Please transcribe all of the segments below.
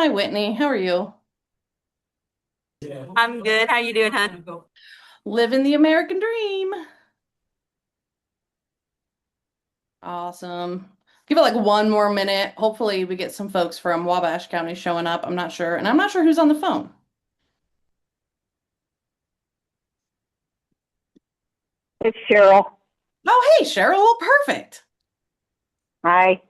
Hi, Whitney. How are you? I'm good. How you doing, hon? Living the American dream. Awesome. Give it like one more minute. Hopefully, we get some folks from Wabash County showing up. I'm not sure. And I'm not sure who's on the phone. It's Cheryl. Oh, hey, Cheryl. Well, perfect. Hi.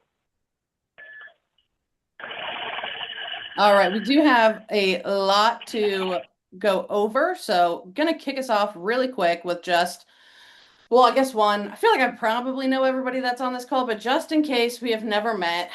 All right. We do have a lot to go over. So, gonna kick us off really quick with just well, I guess one, I feel like I probably know everybody that's on this call, but just in case we have never met,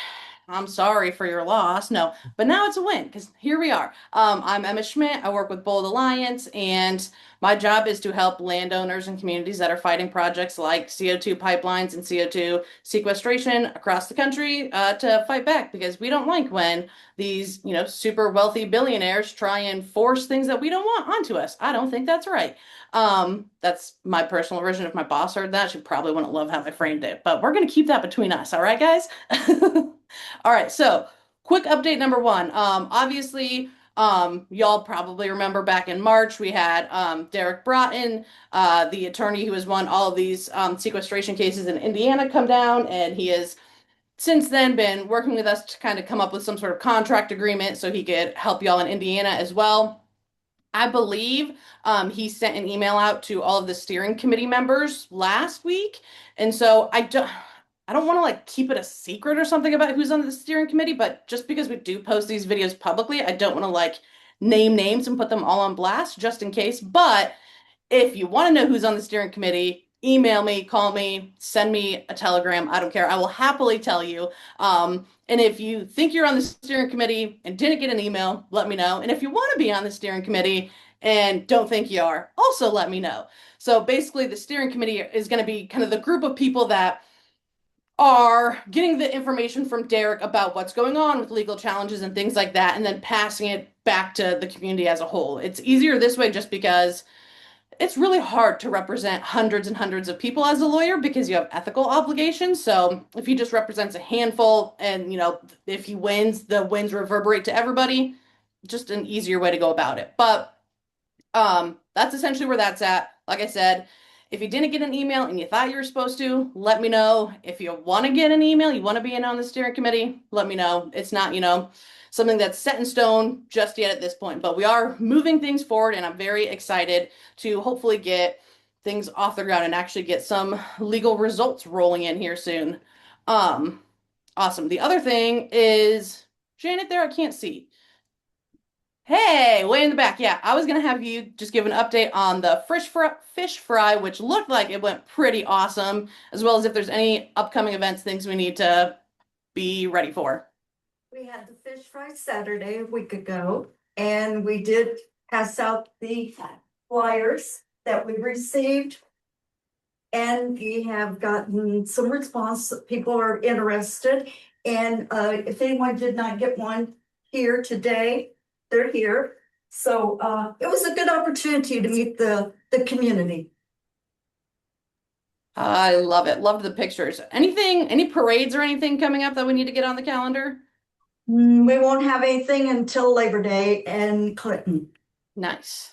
I'm sorry for your loss. No, but now it's a win because here we are. I'm Emma Schmidt. I work with Bold Alliance, and my job is to help landowners and communities that are fighting projects like CO2 pipelines and CO2 sequestration across the country to fight back because we don't like when these, super wealthy billionaires try and force things that we don't want onto us. I don't think that's right. That's my personal version. If my boss heard that, she probably wouldn't love how I framed it. But we're gonna keep that between us, all right, guys? All right, so quick update number one. Obviously, y'all probably remember back in March we had Derek Broughton, the attorney who has won all of these sequestration cases in Indiana, come down, and he has since then been working with us to kind of come up with some sort of contract agreement so he could help y'all in Indiana as well. I believe he sent an email out to all of the steering committee members last week, and so I don't want to like keep it a secret or something about who's on the steering committee, but just because we do post these videos publicly, I don't want to like name names and put them all on blast just in case. But if you want to know who's on the steering committee, email me, call me, send me a telegram. I don't care. I will happily tell you. And if you think you're on the steering committee and didn't get an email, let me know. And if you want to be on the steering committee and don't think you are, also let me know. So basically, the steering committee is going to be kind of the group of people that are getting the information from Derek about what's going on with legal challenges and things like that, and then passing it back to the community as a whole. It's easier this way just because it's really hard to represent hundreds and hundreds of people as a lawyer because you have ethical obligations. So if he just represents a handful and, if he wins, the wins reverberate to everybody, just an easier way to go about it. But that's essentially where that's at. Like I said, if you didn't get an email and you thought you were supposed to, let me know. If you want to get an email, you want to be in on the steering committee, let me know. It's not, something that's set in stone just yet at this point, but we are moving things forward, and I'm very excited to hopefully get things off the ground and actually get some legal results rolling in here soon. Um, awesome. The other thing is Janet there, I can't see. Hey, way in the back. Yeah, I was gonna have you just give an update on the fish fry, which looked like it went pretty awesome, as well as if there's any upcoming events, things we need to be ready for. We had the fish fry Saturday a week ago, and we did pass out the flyers that we received. And we have gotten some response. People are interested. And if anyone did not get one here today, they're here. So it was a good opportunity to meet the community. I love it. Loved the pictures. Anything, any parades or anything coming up that we need to get on the calendar? We won't have anything until Labor Day in Clinton. Nice.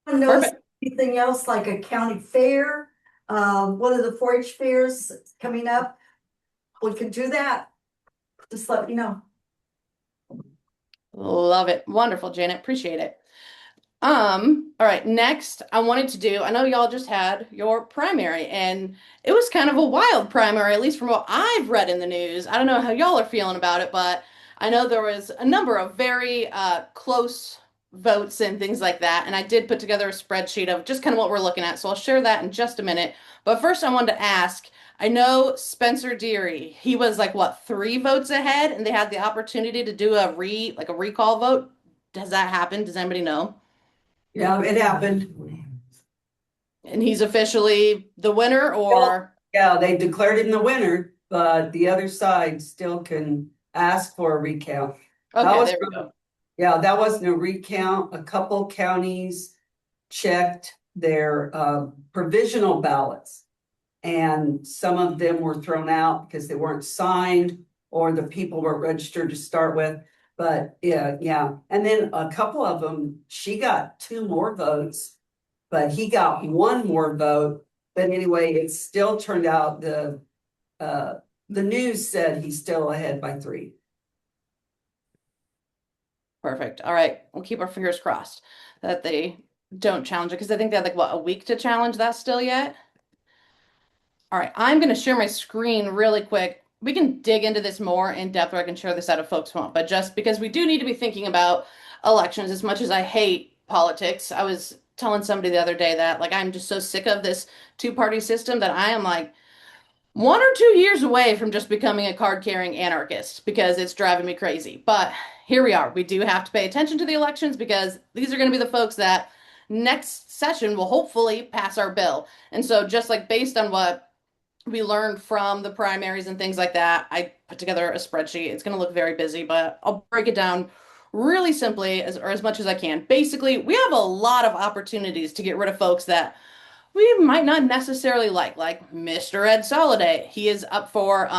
Anyone knows Perfect. anything else like a county fair? One of the 4-H fairs coming up. We could do that. Just let me know. Love it. Wonderful, Janet. Appreciate it. All right, next I wanted to do, I know y'all just had your primary and it was kind of a wild primary, at least from what I've read in the news. I don't know how y'all are feeling about it, but I know there was a number of very close votes and things like that. And I did put together a spreadsheet of just kind of what we're looking at. So I'll share that in just a minute. But first I wanted to ask, I know Spencer Deary, he was like what, 3 votes ahead, and they had the opportunity to do a recall vote. Does that happen? Does anybody know? Yeah, it happened. And he's officially the winner, Well, or yeah, they declared him the winner, but the other side still can ask for a recount. That okay, was, there we go. yeah, that wasn't a recount. A couple counties checked their provisional ballots, and some of them were thrown out because they weren't signed or the people were registered to start with. But yeah, yeah. And then a couple of them, she got two more votes, but he got one more vote. But anyway, it still turned out the news said he's still ahead by three. Perfect. All right. We'll keep our fingers crossed that they don't challenge it because I think they had like what, a week to challenge that still yet. All right. I'm going to share my screen really quick. We can dig into this more in depth, or I can share this out if folks want. But just because we do need to be thinking about elections, as much as I hate politics, I was telling somebody the other day that like I'm just so sick of this two-party system that I am like 1 or 2 years away from just becoming a card-carrying anarchist because it's driving me crazy. But here we are. We do have to pay attention to the elections because these are going to be the folks that next session will hopefully pass our bill. And so just like based on what we learned from the primaries and things like that, I put together a spreadsheet. It's going to look very busy, but I'll break it down really simply or as much as I can. Basically, we have a lot of opportunities to get rid of folks that we might not necessarily like Mr. Ed Soliday. He is up for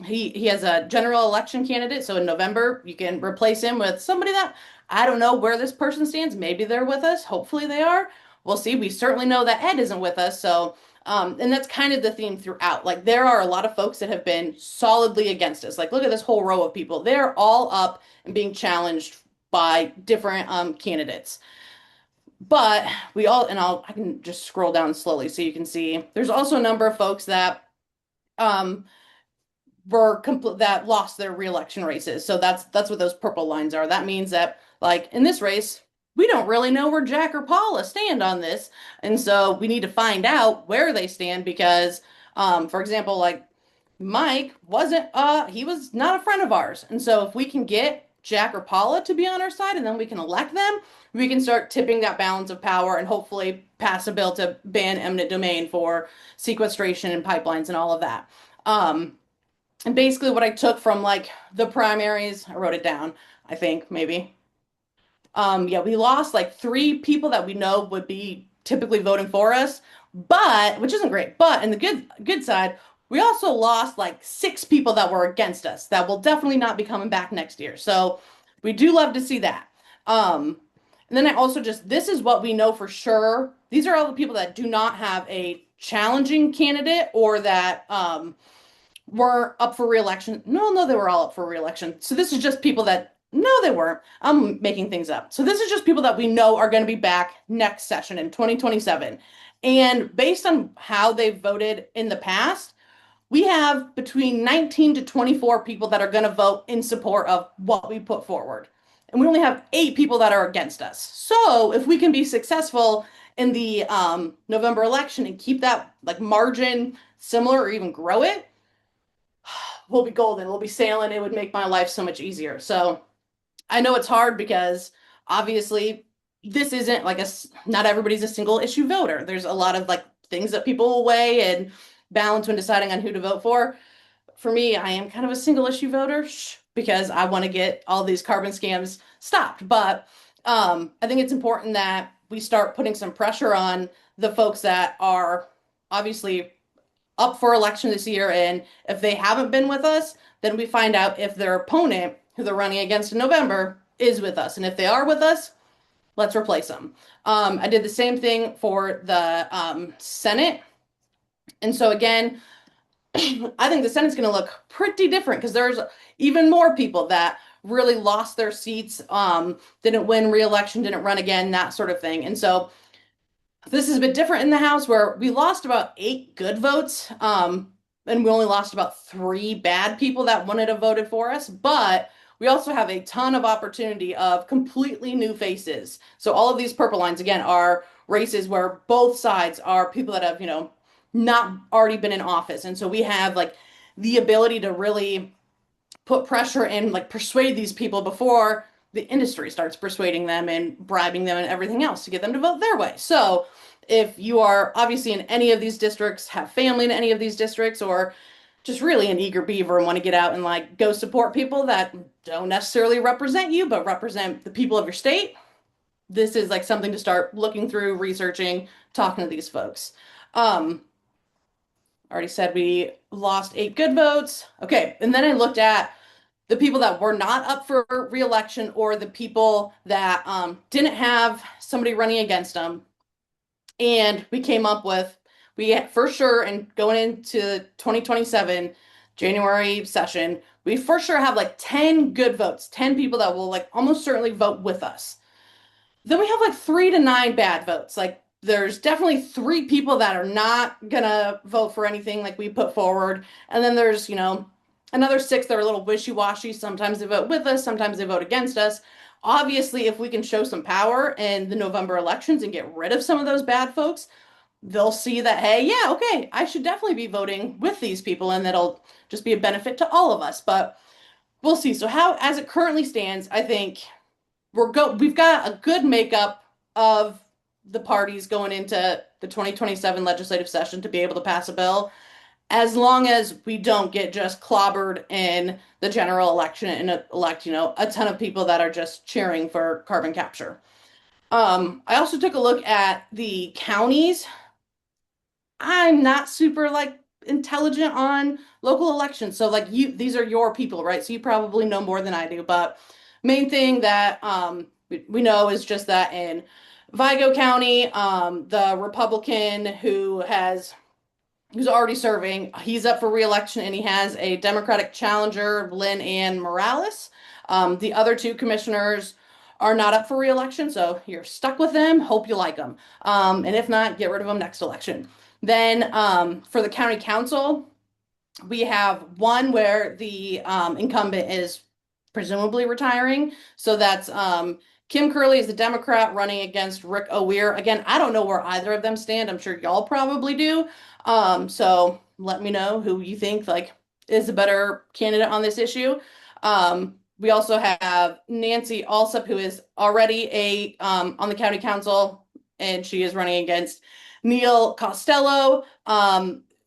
he has a general election candidate, so in November you can replace him with somebody that I don't know where this person stands. Maybe they're with us. Hopefully they are. We'll see. We certainly know that Ed isn't with us, so and that's kind of the theme throughout. Like there are a lot of folks that have been solidly against us. Like look at this whole row of people. They're all up and being challenged by different candidates. But we all, and I can just scroll down slowly so you can see. There's also a number of folks that um that lost their reelection races. So that's what those purple lines are. That means that like in this race, we don't really know where Jack or Paula stand on this. And so we need to find out where they stand because for example, like Mike wasn't he was not a friend of ours. And so if we can get Jack or Paula to be on our side and then we can elect them, we can start tipping that balance of power and hopefully pass a bill to ban eminent domain for sequestration and pipelines and all of that. And basically what I took from like the primaries, I wrote it down, I think maybe. Yeah, we lost like three people that we know would be typically voting for us, but which isn't great. But in the good side, we also lost like six people that were against us that will definitely not be coming back next year. So we do love to see that. And then I also just this is what we know for sure. These are all the people that do not have a challenging candidate or that were up for reelection. No, they were all up for reelection. So this is just people that, no, they weren't. I'm making things up. So this is just people that we know are going to be back next session in 2027. And based on how they've voted in the past, we have between 19 to 24 people that are going to vote in support of what we put forward. And we only have 8 people that are against us. So if we can be successful in the November election and keep that like margin similar or even grow it, we'll be golden. We'll be sailing. It would make my life so much easier. So I know it's hard because obviously this isn't like not everybody's a single issue voter. There's a lot of like things that people will weigh and balance when deciding on who to vote for. For me, I am kind of a single issue voter because I want to get all these carbon scams stopped. But I think it's important that we start putting some pressure on the folks that are obviously up for election this year. And if they haven't been with us, then we find out if their opponent, who they're running against in November, is with us. And if they are with us, let's replace them. I did the same thing for the Senate. And so again, I think the Senate's going to look pretty different because there's even more people that really lost their seats, didn't win re-election, didn't run again, that sort of thing. And so this is a bit different in the House where we lost about 8 good votes, and we only lost about 3 bad people that wanted to voted for us. But we also have a ton of opportunity of completely new faces. So all of these purple lines again are races where both sides are people that have, not already been in office. And so we have like the ability to really put pressure and like persuade these people before the industry starts persuading them and bribing them and everything else to get them to vote their way. So if you are obviously in any of these districts, have family in any of these districts, or just really an eager beaver and want to get out and like go support people that don't necessarily represent you, but represent the people of your state, this is like something to start looking through, researching, talking to these folks. Already said we lost 8 good votes. Okay, and then I looked at the people that were not up for reelection or the people that didn't have somebody running against them. And we came up with, we for sure, and going into 2027 January session, we for sure have like 10 good votes, 10 people that will like almost certainly vote with us. Then we have like 3 to 9 bad votes. Like there's definitely 3 people that are not gonna vote for anything like we put forward. And then there's, another 6 that are a little wishy-washy. Sometimes they vote with us, sometimes they vote against us. Obviously, if we can show some power in the November elections and get rid of some of those bad folks, they'll see that, hey, yeah, okay, I should definitely be voting with these people, and that'll just be a benefit to all of us. But we'll see. So how, as it currently stands, I think we've got a good makeup of the parties going into the 2027 legislative session to be able to pass a bill, as long as we don't get just clobbered in the general election and elect, a ton of people that are just cheering for carbon capture. I also took a look at the counties. I'm not super like intelligent on local elections. So like these are your people, right? So you probably know more than I do. But main thing that we know is just that in Vigo County, the Republican who's already serving, he's up for reelection and he has a Democratic challenger, Lynn Ann Morales. The other 2 commissioners are not up for reelection, so you're stuck with them. Hope you like them. And if not, get rid of them next election. Then for the county council, we have one where the incumbent is presumably retiring. So that's Kim Curley is the Democrat running against Rick O'Weir. Again, I don't know where either of them stand. I'm sure y'all probably do. So let me know who you think like is a better candidate on this issue. We also have Nancy Alsop, who is already a on the county council, and she is running against Neil Costello.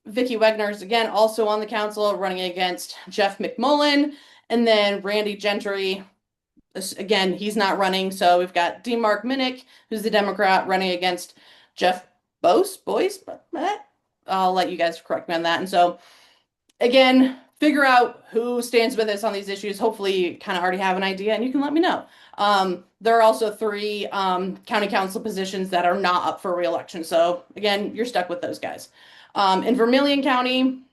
Vicky Wegner is again also on the council, running against Jeff McMullen, and then Randy Gentry. Again, he's not running. So we've got D. Mark Minnick, who's the Democrat, running against Jeff Boyce. I'll let you guys correct me on that. And so, again, figure out who stands with us on these issues. Hopefully, you kind of already have an idea, and you can let me know. There are also 3 county council positions that are not up for reelection. So, again, you're stuck with those guys. In Vermilion County,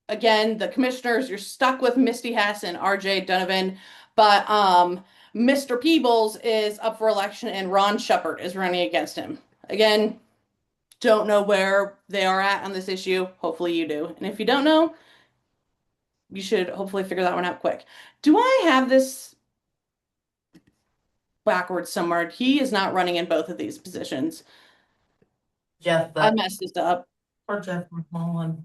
again, the commissioners, you're stuck with Misty Hess and RJ Donovan. But Mr. Peebles is up for election and Ron Shepard is running against him. Again, don't know where they are at on this issue. Hopefully you do. And if you don't know, you should hopefully figure that one out quick. Do I have this backwards somewhere? He is not running in both of these positions. I messed this up. Or Jeff McMullen.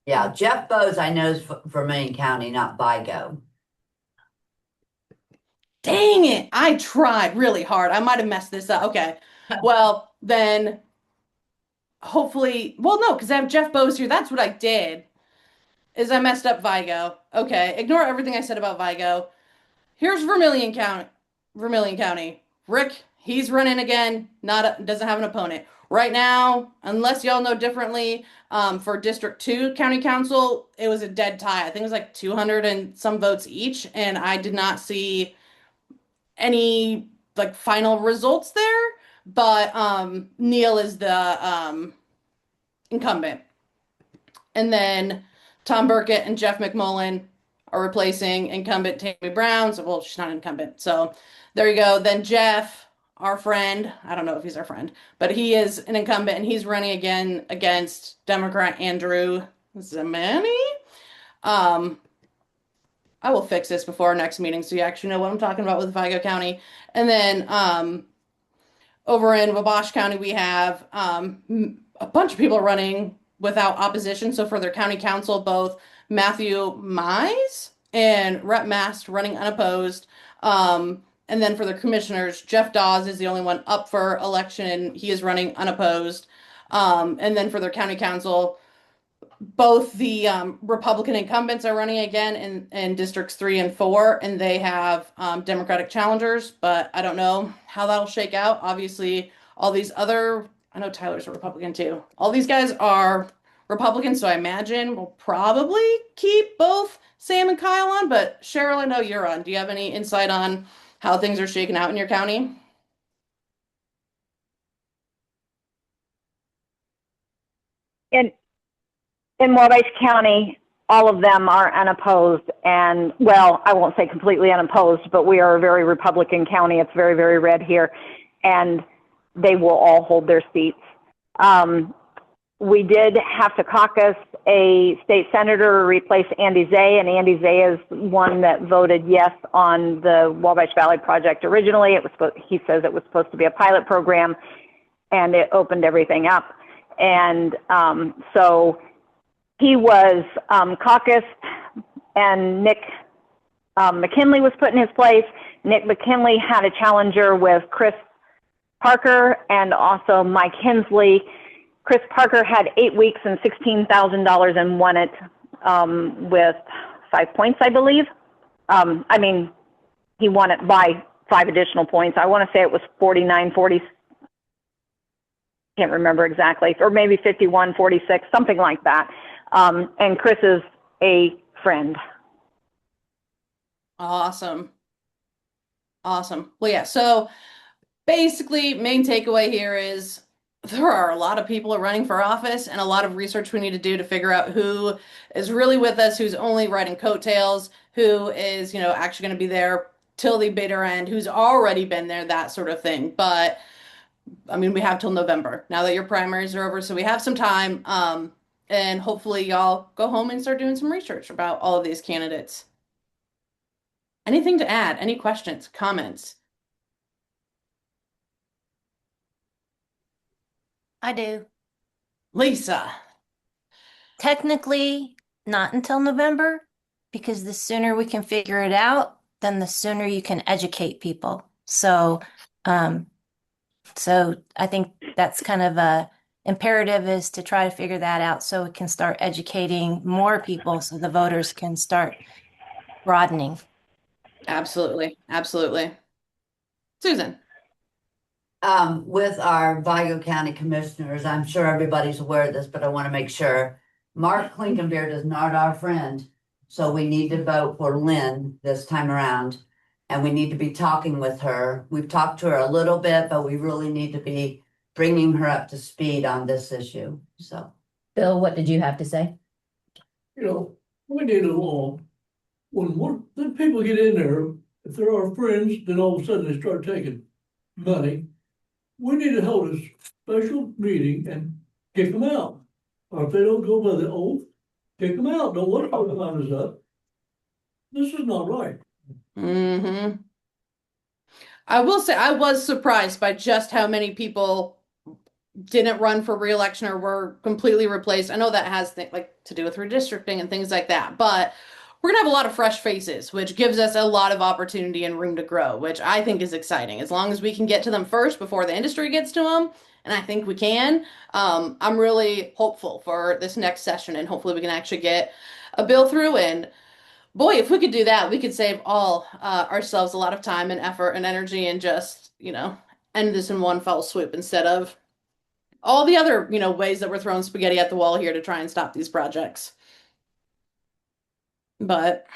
Yeah, Jeff Bose I know is Vermilion County, not Vigo. Dang it. I tried really hard. I might have messed this up. Okay. Well, then hopefully, well, no, because I have Jeff Bose here. That's what I did, is I messed up Vigo. Okay. Ignore everything I said about Vigo. Here's Vermilion County. Vermilion County. Rick, he's running again. Doesn't have an opponent. Right now, unless y'all know differently, for District 2 County Council, it was a dead tie. I think it was like 200 and some votes each, and I did not see any like final results there, but Neil is the incumbent. And then Tom Burkett and Jeff McMullen are replacing incumbent Tammy Brown. So, well, she's not incumbent. So there you go. Then Jeff, our friend, I don't know if he's our friend, but he is an incumbent and he's running again against Democrat Andrew Zamani. I will fix this before our next meeting so you actually know what I'm talking about with Vigo County. And then over in Wabash County, we have a bunch of people running without opposition. So for their county council, both Matthew Mize and Rep Mast running unopposed. And then for the commissioners, Jeff Dawes is the only one up for election and he is running unopposed. And then for their county council, both the Republican incumbents are running again in districts 3 and 4, and they have Democratic challengers, but I don't know how that'll shake out. Obviously, all these other, I know Tyler's a Republican too. All these guys are Republican, so I imagine we'll probably keep both Sam and Kyle on. But Cheryl, I know you're on. Do you have any insight on how things are shaking out in your county? In Wabash County, all of them are unopposed. And, well, I won't say completely unopposed, but we are a very Republican county. It's very, very red here. And they will all hold their seats. We did have to caucus a state senator to replace Andy Zay, and Andy Zay is one that voted yes on the Wabash Valley project originally. He says it was supposed to be a pilot program, and it opened everything up. And so he was caucused, and Nick McKinley was put in his place. Nick McKinley had a challenger with Chris Parker and also Mike Hensley. Chris Parker had 8 weeks and $16,000 and won it with 5 points, I believe. He won it by 5 additional points. I want to say it was 49-40. Can't remember exactly, or maybe 51-46, something like that. And Chris is a friend. Awesome. Awesome. Well, yeah, so basically, main takeaway here is there are a lot of people running for office and a lot of research we need to do to figure out who is really with us, who's only riding coattails, who is, actually going to be there till the bitter end, who's already been there, that sort of thing. But we have till November now that your primaries are over, so we have some time. And hopefully y'all go home and start doing some research about all of these candidates. Anything to add? Any questions, comments? I do. Lisa. Technically, not until November, because the sooner we can figure it out, then the sooner you can educate people. So I think that's kind of a imperative, is to try to figure that out so we can start educating more people so the voters can start broadening. Absolutely. Absolutely. Susan. With our Vigo County Commissioners, I'm sure everybody's aware of this, but I want to make sure. Mark Klinkenbeard is not our friend, so we need to vote for Lynn this time around, and we need to be talking with her. We've talked to her a little bit, but we really need to be bringing her up to speed on this issue, so. Bill, what did you have to say? We need a law. When people get in there, if they're our friends, then all of a sudden they start taking money. We need to hold a special meeting and kick them out. Or if they don't go by the oath, kick them out. Don't let them line us up. This is not right. Mm-hmm. I will say I was surprised by just how many people didn't run for re-election or were completely replaced. I know that has to do with redistricting and things like that, but we're gonna have a lot of fresh faces, which gives us a lot of opportunity and room to grow, which I think is exciting. As long as we can get to them first before the industry gets to them, and I think we can. I'm really hopeful for this next session, and hopefully we can actually get a bill through. And boy, if we could do that, we could save all ourselves a lot of time and effort and energy, and just end this in one fell swoop instead of all the other ways that we're throwing spaghetti at the wall here to try and stop these projects. But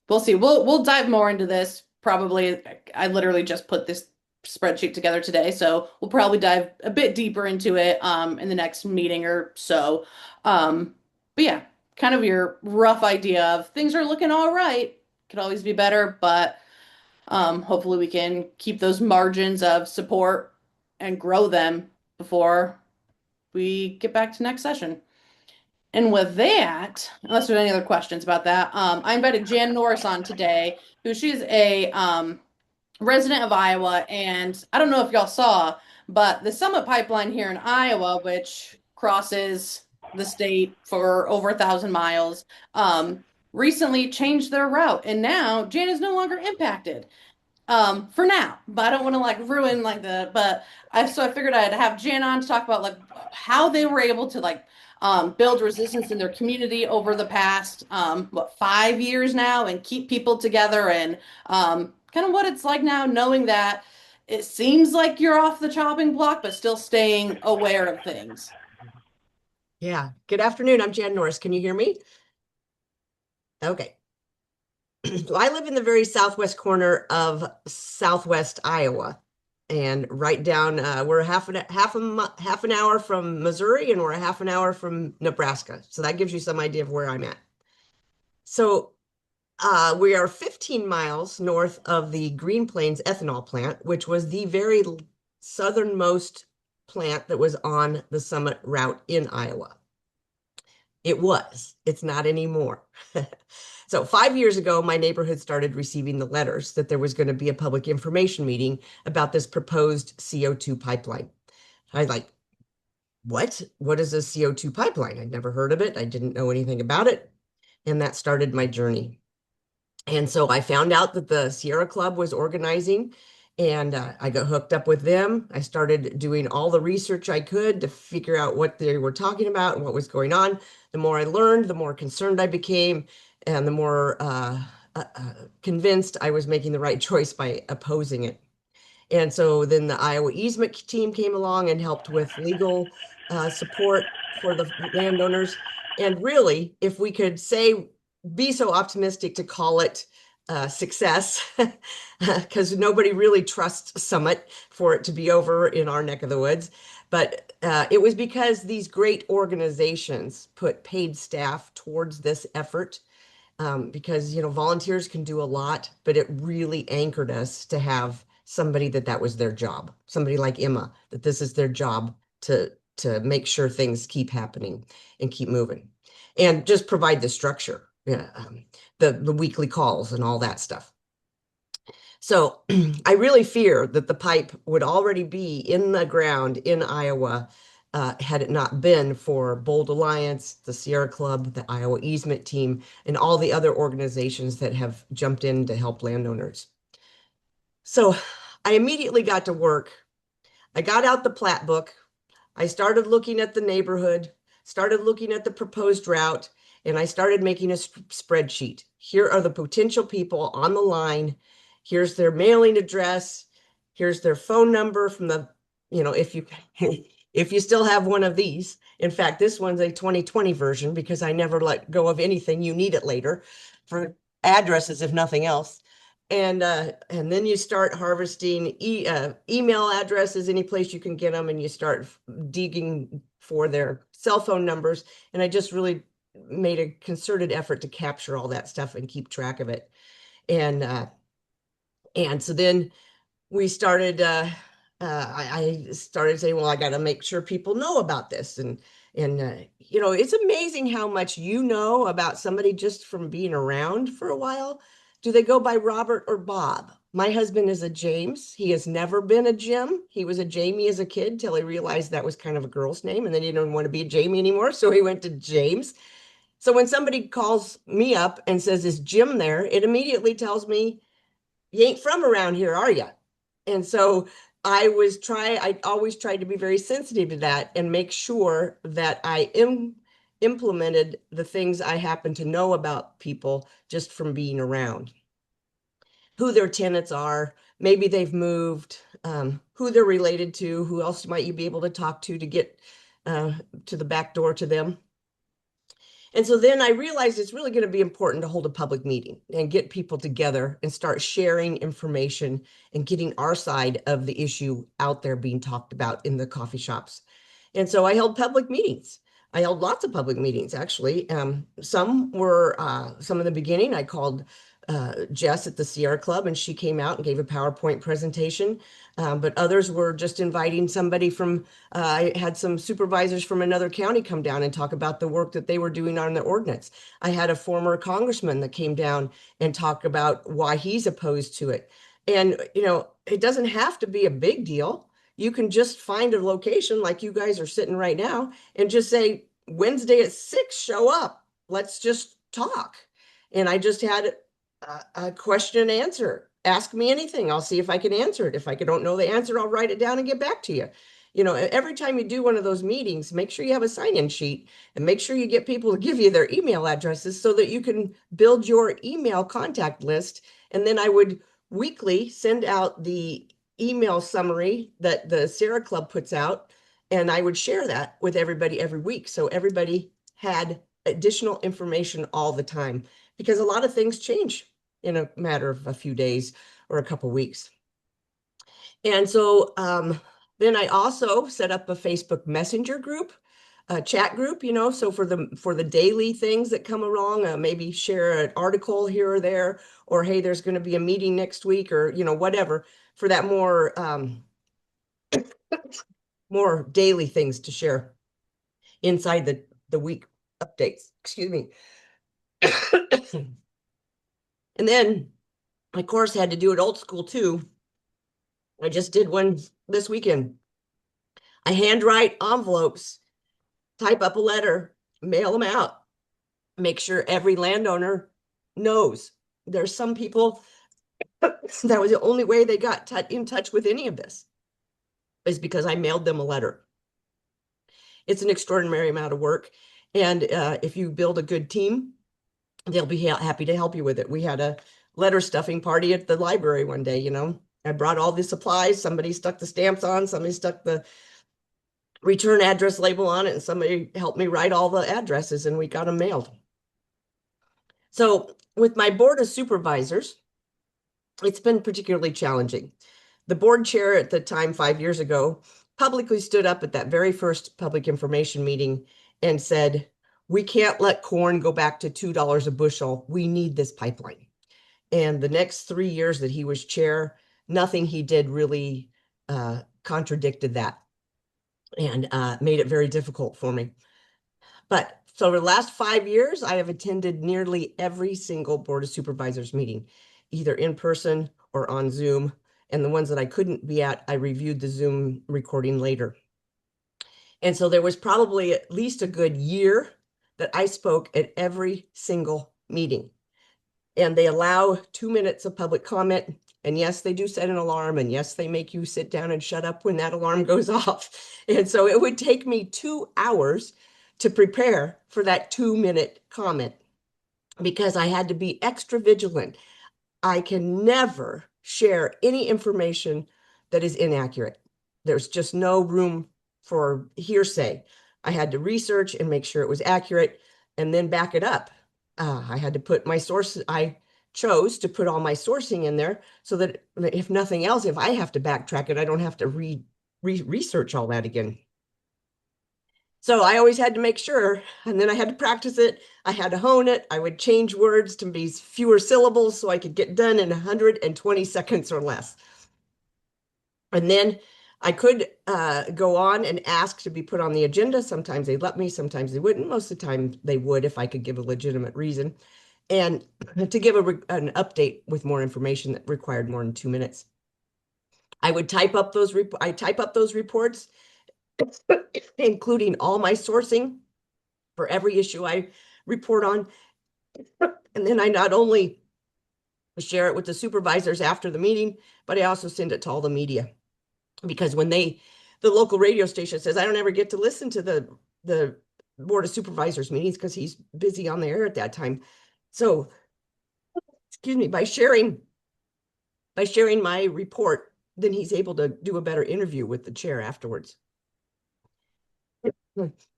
we'll see. We'll dive more into this probably. I literally just put this spreadsheet together today, so we'll probably dive a bit deeper into it in the next meeting or so. But yeah, kind of your rough idea of things are looking all right. Could always be better, but hopefully we can keep those margins of support and grow them before we get back to next session. And with that, unless there's any other questions about that, I invited Jan Norris on today, she's a resident of Iowa. And I don't know if y'all saw, but the Summit Pipeline here in Iowa, which crosses the state for over 1,000 miles, recently changed their route. And now Jan is no longer impacted. For now, but I don't want to ruin but I figured I'd have Jan on to talk about how they were able to build resistance in their community over the past 5 years now, and keep people together, and kind of what it's like now, knowing that it seems like you're off the chopping block but still staying aware of things. Yeah. Good afternoon. I'm Jan Norris. Can you hear me? Okay. So I live in the very southwest corner of southwest Iowa, and right down, we're half an hour from Missouri, and we're a half an hour from Nebraska. So that gives you some idea of where I'm at. So we are 15 miles north of the Green Plains ethanol plant, which was the very southernmost plant that was on the Summit route in Iowa. It was. It's not anymore. So 5 years ago, my neighborhood started receiving the letters that there was going to be a public information meeting about this proposed CO2 pipeline. I was like, what? What is a CO2 pipeline? I'd never heard of it. I didn't know anything about it. And that started my journey. And so I found out that the Sierra Club was organizing, and I got hooked up with them. I started doing all the research I could to figure out what they were talking about and what was going on. The more I learned, the more concerned I became, and the more convinced I was making the right choice by opposing it. And so then the Iowa easement team came along and helped with legal support for the landowners. And really, if we could say, be so optimistic to call it success, because nobody really trusts Summit for it to be over in our neck of the woods. But it was because these great organizations put paid staff towards this effort, because volunteers can do a lot, but it really anchored us to have somebody that was their job, somebody like Emma, that this is their job to make sure things keep happening and keep moving, and just provide the structure, yeah, the weekly calls and all that stuff. So I really fear that the pipe would already be in the ground in Iowa, had it not been for Bold Alliance, the Sierra Club, the Iowa Easement Team, and all the other organizations that have jumped in to help landowners. So I immediately got to work. I got out the plat book. I started looking at the neighborhood, started looking at the proposed route, and I started making a spreadsheet. Here are the potential people on the line. Here's their mailing address. Here's their phone number from the, if you if you still have one of these. In fact, this one's a 2020 version because I never let go of anything. You need it later for addresses, if nothing else. And then you start harvesting email addresses, any place you can get them, and you start digging for their cell phone numbers. And I just really made a concerted effort to capture all that stuff and keep track of it. And so then we started, I started saying, well, I got to make sure people know about this. And it's amazing how much you know about somebody just from being around for a while. Do they go by Robert or Bob? My husband is a James. He has never been a Jim. He was a Jamie as a kid till he realized that was kind of a girl's name, and then he didn't want to be a Jamie anymore, so he went to James. So when somebody calls me up and says, is Jim there? It immediately tells me, you ain't from around here, are you? And so I always tried to be very sensitive to that and make sure that I implemented the things I happen to know about people just from being around. Who their tenants are, maybe they've moved, who they're related to, who else might you be able to talk to get to the back door to them. And so then I realized it's really going to be important to hold a public meeting and get people together and start sharing information and getting our side of the issue out there being talked about in the coffee shops. And so I held public meetings. I held lots of public meetings, actually. Some in the beginning, I called Jess at the Sierra Club, and she came out and gave a PowerPoint presentation. But others were just inviting somebody from, I had some supervisors from another county come down and talk about the work that they were doing on the ordinance. I had a former congressman that came down and talk about why he's opposed to it. And, it doesn't have to be a big deal. You can just find a location like you guys are sitting right now and just say, Wednesday at 6, show up. Let's just talk. And I just had a question and answer. Ask me anything. I'll see if I can answer it. If I don't know the answer, I'll write it down and get back to you. Every time you do one of those meetings, make sure you have a sign-in sheet and make sure you get people to give you their email addresses so that you can build your email contact list. And then I would weekly send out the email summary that the Sierra Club puts out And I would share that with everybody every week. So everybody had additional information all the time because a lot of things change in a matter of a few days or a couple weeks. And so then I also set up a Facebook Messenger group, a chat group, you know, so for the daily things that come along, maybe share an article here or there, or hey, there's going to be a meeting next week, or you know, whatever, for that more daily things to share inside the week updates. Excuse me. And then my course had to do it old school too. I just did one this weekend. I handwrite envelopes, type up a letter, mail them out, make sure every landowner knows. There's some people that was the only way they got in touch with any of this is because I mailed them a letter. It's an extraordinary amount of work. And if you build a good team, they'll be happy to help you with it. We had a letter stuffing party at the library one day, you know. I brought all the supplies. Somebody stuck the stamps on, somebody stuck the return address label on it, and somebody helped me write all the addresses, and we got them mailed. So with my board of supervisors, it's been particularly challenging. The board chair at the time, 5 years ago, publicly stood up at that very first public information meeting and said, we can't let corn go back to $2 a bushel. We need this pipeline. And the next 3 years that he was chair, nothing he did really contradicted that and made it very difficult for me. But so over the last 5 years, I have attended nearly every single Board of Supervisors meeting, either in person or on Zoom. And the ones that I couldn't be at, I reviewed the Zoom recording later. And so there was probably at least a good year that I spoke at every single meeting. And they allow 2 minutes of public comment. And yes, they do set an alarm. And yes, they make you sit down and shut up when that alarm goes off. And so it would take me 2 hours to prepare for that 2-minute comment because I had to be extra vigilant. I can never share any information that is inaccurate. There's just no room for hearsay. I had to research and make sure it was accurate and then back it up. I had to put my source. I chose to put all my sourcing in there so that if nothing else, if I have to backtrack it, I don't have to research all that again. So I always had to make sure, and then I had to practice it. I had to hone it. I would change words to be fewer syllables so I could get done in 120 seconds or less. And then I could go on and ask to be put on the agenda. Sometimes they'd let me, sometimes they wouldn't. Most of the time they would if I could give a legitimate reason. And to give an update with more information that required more than 2 minutes. I would type up those reports, including all my sourcing for every issue I report on. And then I not only share it with the supervisors after the meeting, but I also send it to all the media. Because when the local radio station says, I don't ever get to listen to the Board of Supervisors meetings because he's busy on the air at that time. So, excuse me, by sharing my report, then he's able to do a better interview with the chair afterwards.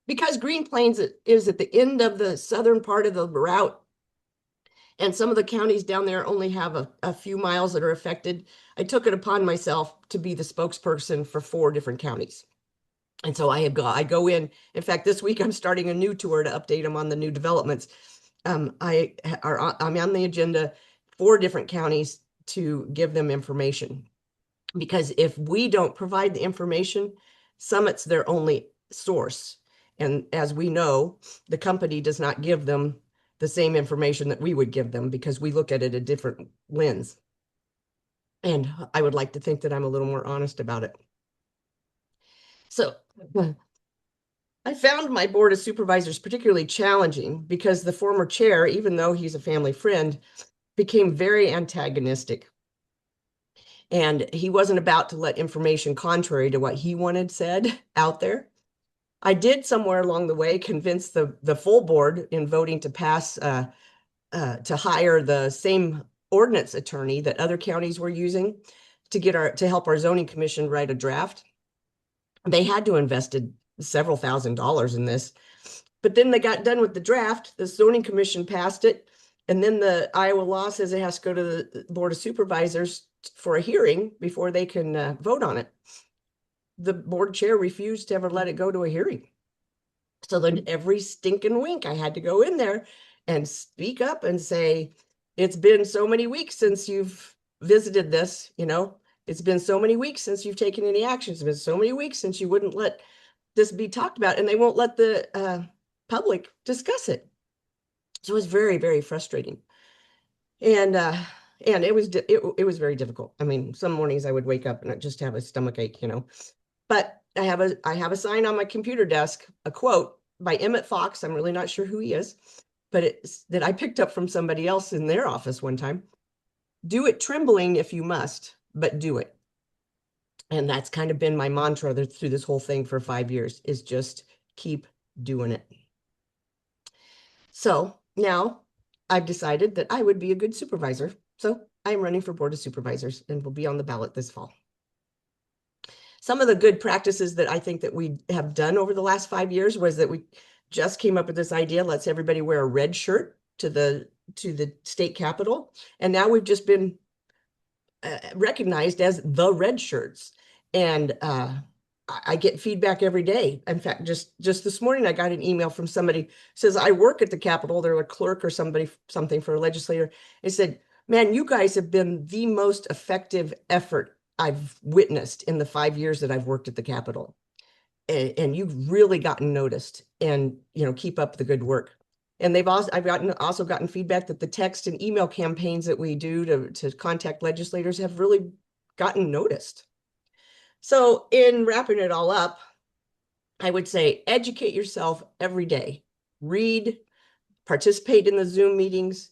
Because Green Plains is at the end of the southern part of the route, and some of the counties down there only have a few miles that are affected, I took it upon myself to be the spokesperson for 4 different counties. And so I go in fact, this week I'm starting a new tour to update them on the new developments. I'm on the agenda 4 different counties to give them information. Because if we don't provide the information, Summit's their only source. And as we know, the company does not give them the same information that we would give them because we look at it a different lens. And I would like to think that I'm a little more honest about it. So I found my Board of Supervisors particularly challenging because the former chair, even though he's a family friend, became very antagonistic. And he wasn't about to let information contrary to what he wanted said out there. I did somewhere along the way convince the full board in voting to pass to hire the same ordinance attorney that other counties were using to help our zoning commission write a draft. They had to invested several $1,000s in this. But then they got done with the draft, the zoning commission passed it, and then the Iowa law says it has to go to the Board of Supervisors for a hearing before they can vote on it. The board chair refused to ever let it go to a hearing. So then every stinking wink, I had to go in there and speak up and say, it's been so many weeks since you've visited this, it's been so many weeks since you've taken any action. It's been so many weeks since you wouldn't let this be talked about, and they won't let the public discuss it. So it was very, very frustrating. And it was very difficult. I mean, some mornings I would wake up and I just have a stomach ache, But I have a sign on my computer desk, a quote by Emmett Fox. I'm really not sure who he is, but it's that I picked up from somebody else in their office one time. Do it trembling if you must, but do it. And that's kind of been my mantra through this whole thing for 5 years, is just keep doing it. So now I've decided that I would be a good supervisor. So I'm running for Board of Supervisors and will be on the ballot this fall. Some of the good practices that I think that we have done over the last 5 years was that we just came up with this idea, let's everybody wear a red shirt to the state capitol. And now we've just been recognized as the red shirts. And I get feedback every day. In fact, just this morning, I got an email from somebody who says, I work at the Capitol. They're a clerk or something for a legislator. They said, man, you guys have been the most effective effort I've witnessed in the 5 years that I've worked at the Capitol. And you've really gotten noticed, and, keep up the good work. And I've also gotten feedback that the text and email campaigns that we do to contact legislators have really gotten noticed. So in wrapping it all up, I would say educate yourself every day. Read, participate in the Zoom meetings,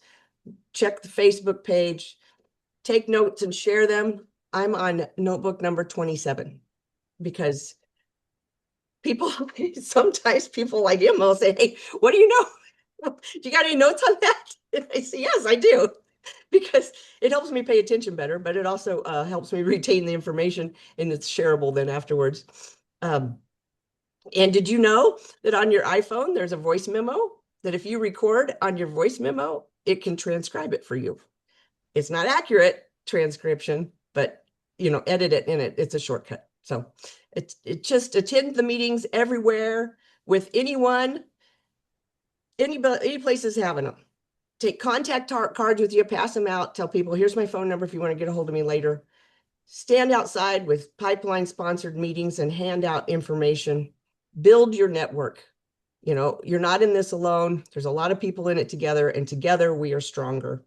check the Facebook page, take notes and share them. I'm on notebook number 27 because sometimes people like him will say, hey, what do you know? Do you got any notes on that? And I say, yes, I do. Because it helps me pay attention better, but it also helps me retain the information, and it's shareable then afterwards. And did you know that on your iPhone, there's a voice memo that if you record on your voice memo, it can transcribe it for you. It's not accurate transcription, but edit it in it. It's a shortcut. So it just attend the meetings everywhere with anyone, any places having them. Take contact cards with you, pass them out, tell people, here's my phone number if you want to get a hold of me later. Stand outside with pipeline sponsored meetings and hand out information. Build your network. You're not in this alone. There's a lot of people in it together, and together we are stronger.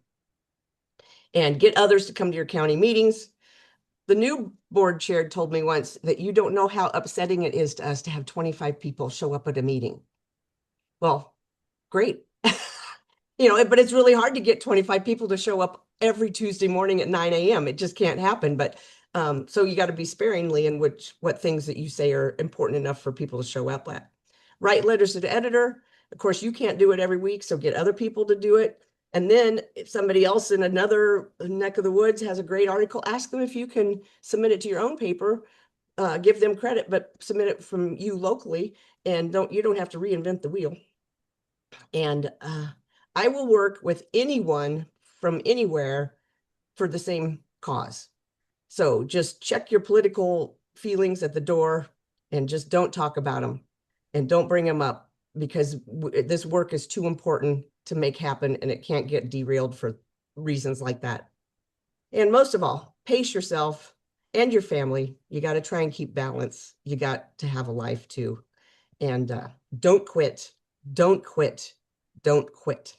And get others to come to your county meetings. The new board chair told me once that you don't know how upsetting it is to us to have 25 people show up at a meeting. Well, great. But it's really hard to get 25 people to show up every Tuesday morning at 9 a.m. It just can't happen. But so you got to be sparingly in what things that you say are important enough for people to show up at. Write letters to the editor. Of course, you can't do it every week, so get other people to do it. And then if somebody else in another neck of the woods has a great article, ask them if you can submit it to your own paper. Give them credit, but submit it from you locally, and you don't have to reinvent the wheel. And I will work with anyone from anywhere for the same cause. So just check your political feelings at the door and just don't talk about them and don't bring them up, because this work is too important to make happen, and it can't get derailed for reasons like that. And most of all, pace yourself and your family. You got to try and keep balance. You got to have a life too. And don't quit. Don't quit. Don't quit.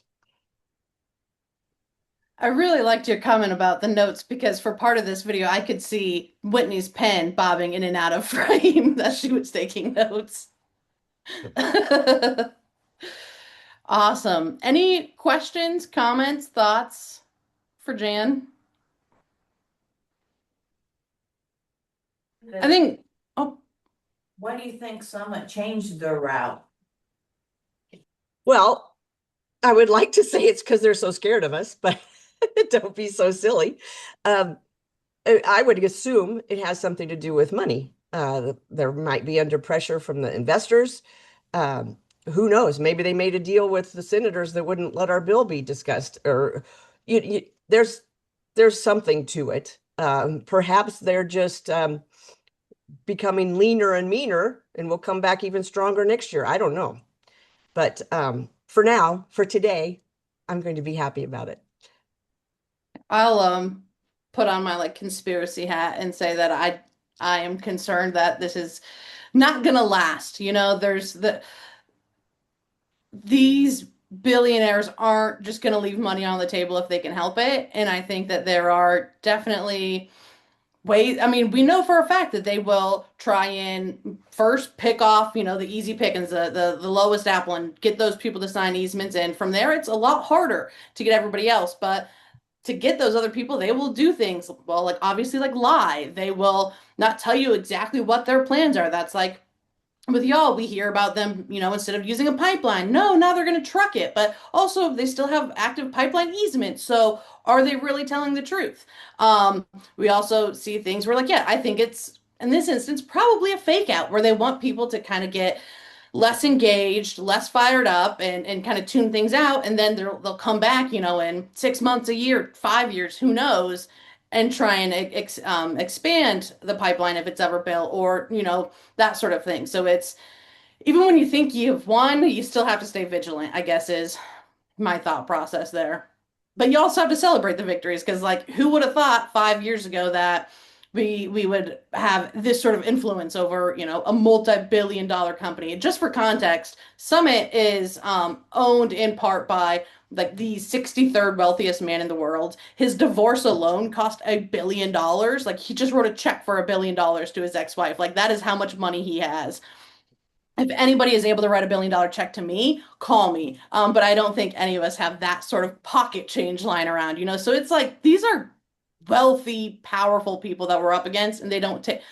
I really liked your comment about the notes, because for part of this video, I could see Whitney's pen bobbing in and out of frame as she was taking notes. Awesome. Any questions, comments, thoughts for Jan? I think, oh, Why do you think Summit changed their route? Well, I would like to say it's because they're so scared of us, but don't be so silly. I would assume it has something to do with money. There might be under pressure from the investors. Um, who knows? Maybe they made a deal with the senators that wouldn't let our bill be discussed, or there's something to it. Perhaps they're just becoming leaner and meaner, and will come back even stronger next year. I don't know. But for now, for today, I'm going to be happy about it. I'll put on my like conspiracy hat and say that I am concerned that this is not gonna last. You know, there's these billionaires aren't just gonna leave money on the table if they can help it. And I think that there are definitely ways. I mean, we know for a fact that they will try and first pick off, you know, the easy pickings, the lowest apple, and get those people to sign easements. And from there, it's a lot harder to get everybody else. But to get those other people, they will do things, well, like obviously like lie. They will not tell you exactly what their plans are. That's like with y'all, we hear about them, you know, instead of using a pipeline, no, now they're going to truck it. But also, they still have active pipeline easements. So, are they really telling the truth? We also see things where, like, yeah, I think it's in this instance probably a fake out where they want people to kind of get less engaged, less fired up, and kind of tune things out. And then they'll come back, you know, in 6 months, a year, 5 years, who knows, and try and expand the pipeline if it's ever built, or, you know, that sort of thing. So it's even when you think you've won, you still have to stay vigilant, I guess, is my thought process there. But you also have to celebrate the victories because, like, who would have thought 5 years ago that we would have this sort of influence over, you know, a multi-billion-dollar company? Just for context, Summit is owned in part by like the 63rd wealthiest man in the world. His divorce alone cost $1 billion. Like he just wrote a check for $1 billion to his ex-wife. Like that is how much money he has. If anybody is able to write $1 billion check to me, call me. But I don't think any of us have that sort of pocket change lying around, you know? So it's like these are wealthy, powerful people that we're up against, and they don't take,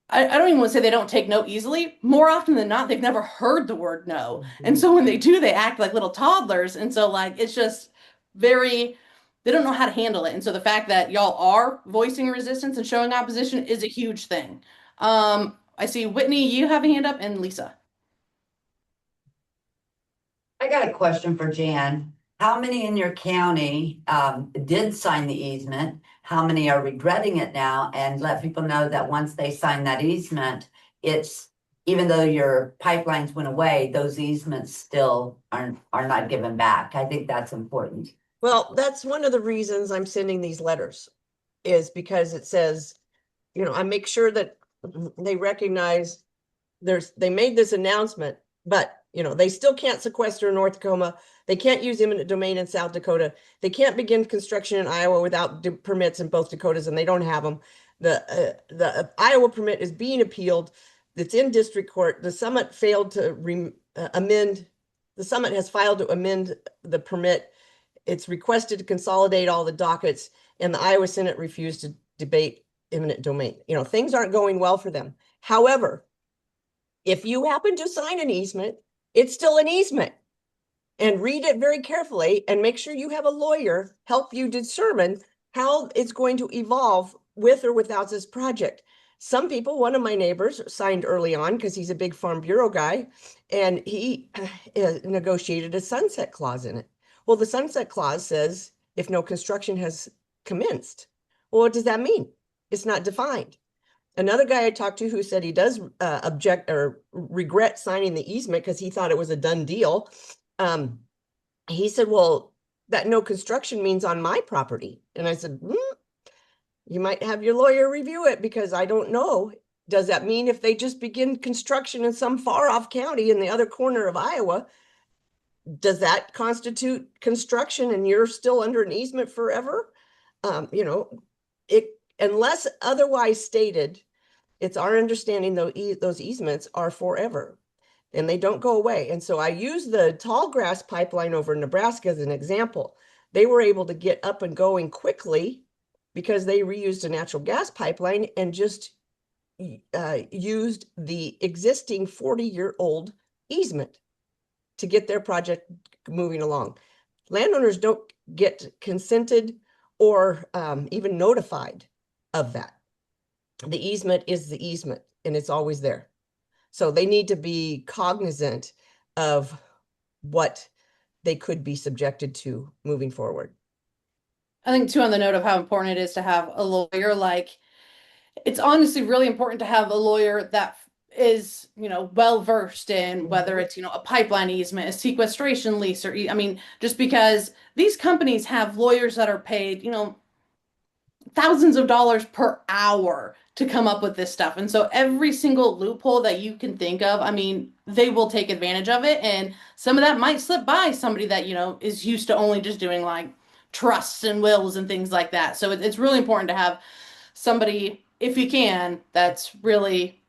I don't even want to say they don't take no easily. More often than not, they've never heard the word no. And so when they do, they act like little toddlers. And so, like, it's just very, they don't know how to handle it. And so the fact that y'all are voicing resistance and showing opposition is a huge thing. I see Whitney, you have a hand up, and Lisa. I got a question for Jan. How many in your county did sign the easement? How many are regretting it now? And let people know that once they sign that easement, it's even though your pipelines went away, those easements still are not given back. I think that's important. Well, that's one of the reasons I'm sending these letters, is because it says, you know, I make sure that they recognize they made this announcement, but you know, they still can't sequester North Dakota. They can't use eminent domain in South Dakota. They can't begin construction in Iowa without permits in both Dakotas, and they don't have them. The Iowa permit is being appealed. It's in district court. The summit failed to amend. The summit has filed to amend the permit. It's requested to consolidate all the dockets, and the Iowa Senate refused to debate eminent domain. You know, things aren't going well for them. However, if you happen to sign an easement, it's still an easement. And read it very carefully and make sure you have a lawyer help you determine how it's going to evolve with or without this project. Some people, one of my neighbors signed early on because he's a big Farm Bureau guy, and he negotiated a sunset clause in it. Well, the sunset clause says if no construction has commenced. Well, what does that mean? It's not defined. Another guy I talked to who said he does object or regret signing the easement because he thought it was a done deal. He said, well, that no construction means on my property. And I said, you might have your lawyer review it because I don't know. Does that mean if they just begin construction in some far off county in the other corner of Iowa, does that constitute construction and you're still under an easement forever? You know, unless otherwise stated, it's our understanding though those easements are forever and they don't go away. And so I use the tall grass pipeline over in Nebraska as an example. They were able to get up and going quickly because they reused a natural gas pipeline and just used the existing 40-year-old easement to get their project moving along. Landowners don't get consented or even notified of that. the easement is the easement and it's always there. So they need to be cognizant of what they could be subjected to moving forward. I think too, on the note of how important it is to have a lawyer, like it's honestly really important to have a lawyer that is, well versed in whether it's, a pipeline easement, a sequestration lease, or I mean, just because these companies have lawyers that are paid, thousands of dollars per hour to come up with this stuff. And so every single loophole that you can think of, I mean, they will take advantage of it. And some of that might slip by somebody that, is used to only just doing like trusts and wills and things like that. So it's really important to have somebody, if you can, that's really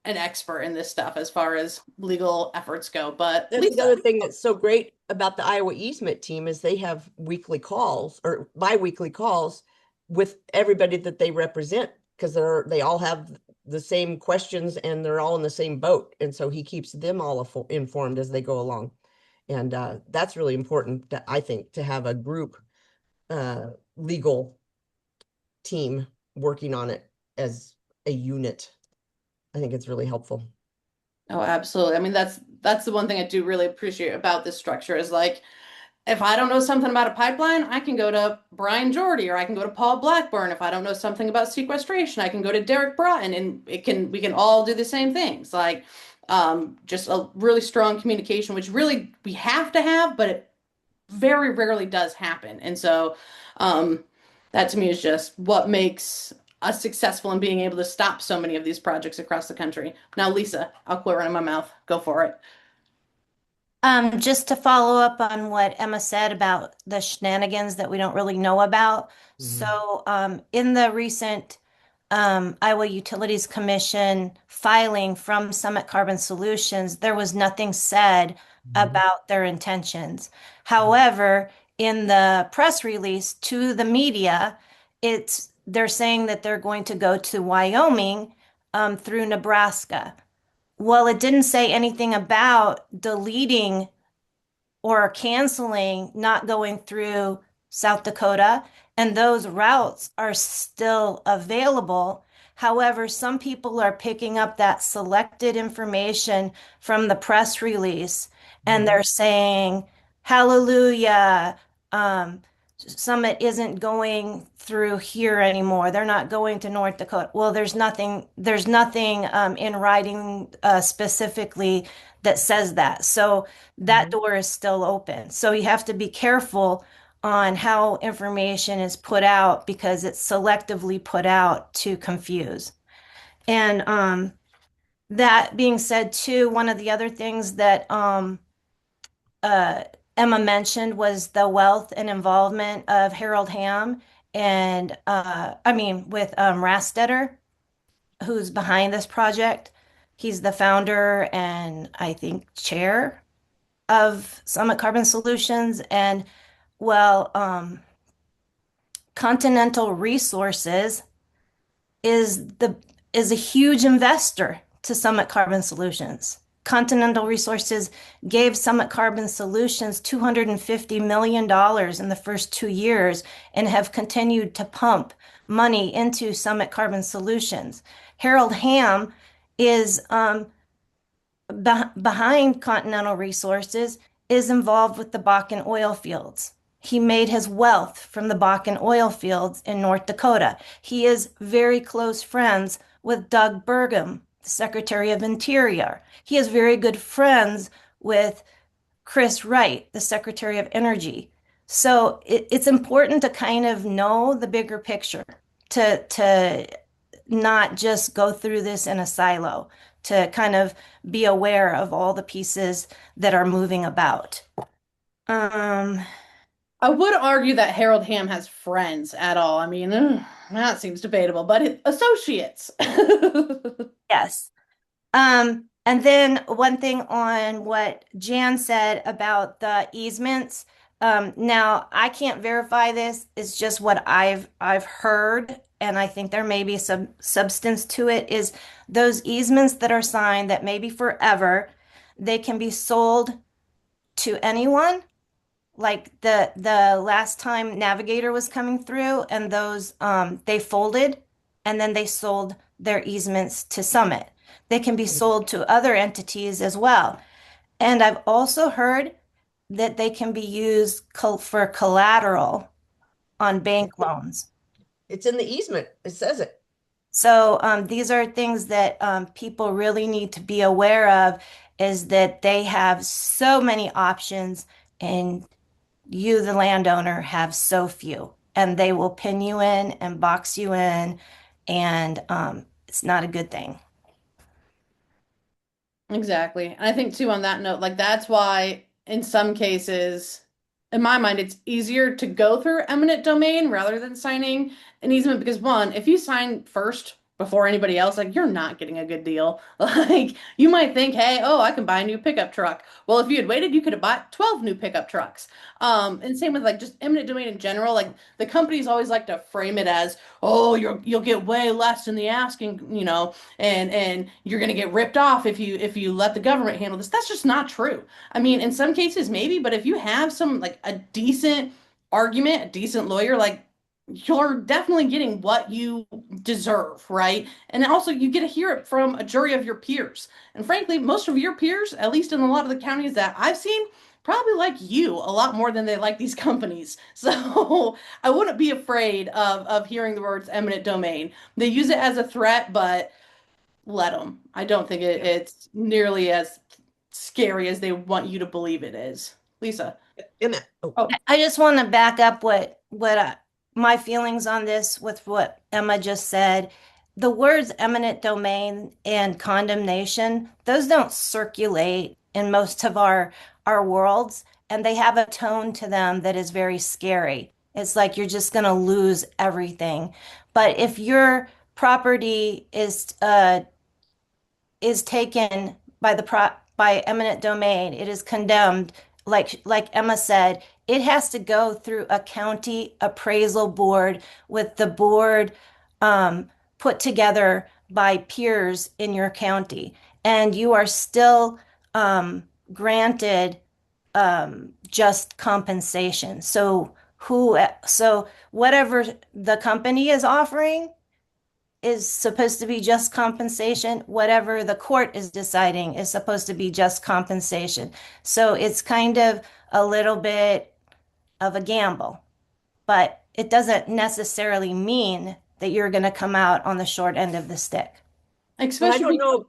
an expert in this stuff as far as legal efforts go. But That's the Lisa, other thing that's so great about the Iowa easement team is they have weekly calls or bi-weekly calls with everybody that they represent because they all have the same questions and they're all in the same boat. And so he keeps them all informed as they go along. And that's really important, I think, to have a group legal team working on it as a unit. I think it's really helpful. oh, absolutely. I mean, that's the one thing I do really appreciate about this structure is like if I don't know something about a pipeline, I can go to Brian Jordy or I can go to Paul Blackburn. If I don't know something about sequestration, I can go to Derek Broughton and we can all do the same things. Like just a really strong communication, which really we have to have, but it very rarely does happen. And so that to me is just what makes us successful in being able to stop so many of these projects across the country. Now, Lisa, I'll quit running my mouth. Go for it. Just to follow up on what Emma said about the shenanigans that we don't really know about. So, in the recent Iowa Utilities Commission filing from Summit Carbon Solutions, there was nothing said about their intentions. However, in the press release to the media, they're saying that they're going to go to Wyoming through Nebraska. Well, it didn't say anything about deleting or canceling, not going through South Dakota, and those routes are still available. However, some people are picking up that selected information from the press release and they're saying, Hallelujah, Summit isn't going through here anymore. They're not going to North Dakota. Well, there's nothing in writing specifically that says that. So that door is still open. So you have to be careful on how information is put out because it's selectively put out to confuse. And that being said, too, one of the other things that uh, Emma mentioned was the wealth and involvement of Harold Hamm and I mean with Rastetter, who's behind this project. He's the founder and I think chair of Summit Carbon Solutions. And well, Continental Resources is the is a huge investor to Summit Carbon Solutions. Continental Resources gave Summit Carbon Solutions $250 million in the first 2 years and have continued to pump money into Summit Carbon Solutions. Harold Hamm is behind Continental Resources, is involved with the Bakken oil fields. He made his wealth from the Bakken oil fields in North Dakota. He is very close friends with Doug Burgum, the Secretary of Interior. He is very good friends with Chris Wright, the Secretary of Energy. So it's important to kind of know the bigger picture, to not just go through this in a silo, to kind of be aware of all the pieces that are moving about. Um, I would argue that Harold Hamm has friends at all. I mean, that seems debatable, but associates. yes. And then one thing on what Jan said about the easements. Now I can't verify this. It's just what I've heard, and I think there may be some substance to it, is those easements that are signed that may be forever, they can be sold to anyone. Like the last time Navigator was coming through and those they folded and then they sold their easements to Summit. They can be sold to other entities as well. And I've also heard that they can be used for collateral on bank loans. It's in the easement. It says it. So these are things that people really need to be aware of, is that they have so many options and you, the landowner, have so few. And they will pin you in and box you in, and it's not a good thing. Exactly. And I think too on that note, like that's why in some cases, in my mind, it's easier to go through eminent domain rather than signing an easement because one, if you sign first before anybody else, like you're not getting a good deal. Like you might think, hey, oh, I can buy a new pickup truck. Well, if you had waited, you could have bought 12 new pickup trucks. And same with like just eminent domain in general. Like the companies always like to frame it as, oh, you'll get way less than the asking, and you're going to get ripped off if you let the government handle this. That's just not true. I mean, in some cases maybe, but if you have some like a decent argument, a decent lawyer, like you're definitely getting what you deserve, right? And also you get to hear it from a jury of your peers. And frankly, most of your peers, at least in a lot of the counties that I've seen, probably like you a lot more than they like these companies. So I wouldn't be afraid of hearing the words eminent domain. They use it as a threat, but let them. I don't think it's nearly as scary as they want you to believe it is. Lisa. Oh, Oh, I just want to back up what my feelings on this with what Emma just said. The words eminent domain and condemnation, those don't circulate in most of our worlds, and they have a tone to them that is very scary. It's like you're just going to lose everything. But if your property is taken by by eminent domain, it is condemned. Like Emma said, it has to go through a county appraisal board with the board put together by peers in your county, and you are still granted just compensation. So whatever the company is offering is supposed to be just compensation. Whatever the court is deciding is supposed to be just compensation. So it's kind of a little bit of a gamble, but it doesn't necessarily mean that you're going to come out on the short end of the stick. and I especially don't know.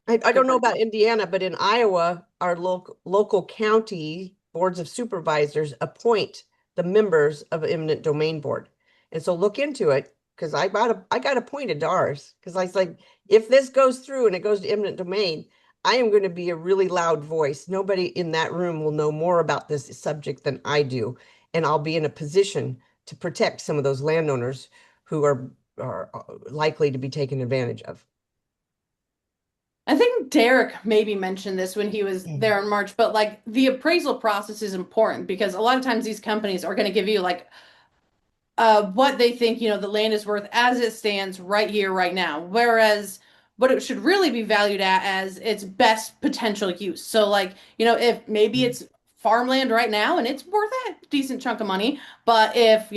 I Go don't for know it. about Indiana, but in Iowa, our local county boards of supervisors appoint the members of eminent domain board. And so look into it because I got appointed to ours because I was like, if this goes through and it goes to eminent domain, I am going to be a really loud voice. Nobody in that room will know more about this subject than I do, and I'll be in a position to protect some of those landowners who are likely to be taken advantage of. I think Derek maybe mentioned this when he was there in March, but like the appraisal process is important because a lot of times these companies are going to give you like what they think, the land is worth as it stands right here, right now. Whereas what it should really be valued at as its best potential use. So like, if maybe it's farmland right now and it's worth a decent chunk of money, but if,